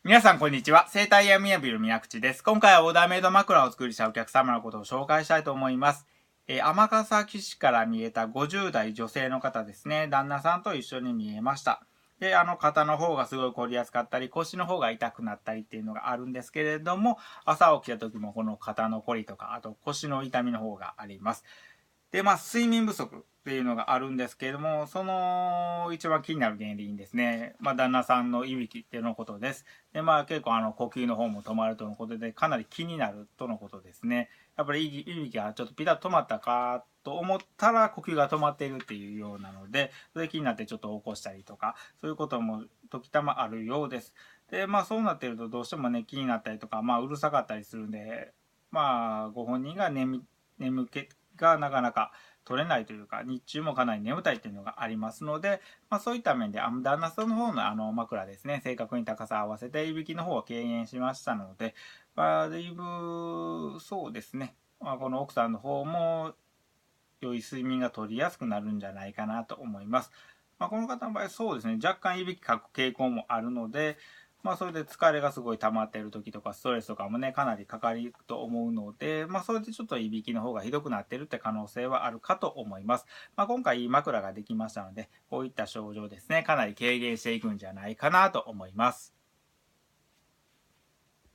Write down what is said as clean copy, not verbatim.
皆さんこんにちは。生体やみやびるみなくちです。今回はオーダーメイド枕を作りしたお客様のことを紹介したいと思います。尼崎市から見えた50代女性の方ですね。旦那さんと一緒に見えました。で、肩の方がすごい凝りやすかったり、腰の方が痛くなったりっていうのがあるんですけれども、朝起きた時もこの肩の凝りとか、あと腰の痛みの方があります。で、睡眠不足っていうのがあるんですけれども、その一番気になる原因ですね。旦那さんのいびきっていうのことです。で、結構呼吸の方も止まるとのことで、かなり気になるとのことですね。やっぱりいびきがちょっとピタッと止まったかと思ったら呼吸が止まっているっていうようなので、それ気になってちょっと起こしたりとか、そういうことも時たまあるようです。で、そうなっているとどうしてもね、気になったりとか、うるさかったりするんで、ご本人が眠気がなかなか取れないというか、日中もかなり眠たいというのがありますので、そういった面で旦那さんの方の枕ですね、正確に高さを合わせていびきの方は軽減しましたので、だいぶそうですね、この奥さんの方も良い睡眠が取りやすくなるんじゃないかなと思います。この方の場合そうですね、若干いびきかく傾向もあるので、それで疲れがすごい溜まっている時とかストレスとかもねかなりかかると思うので、それでちょっといびきの方がひどくなっているって可能性はあるかと思います。今回いい枕ができましたので、こういった症状ですねかなり軽減していくんじゃないかなと思います。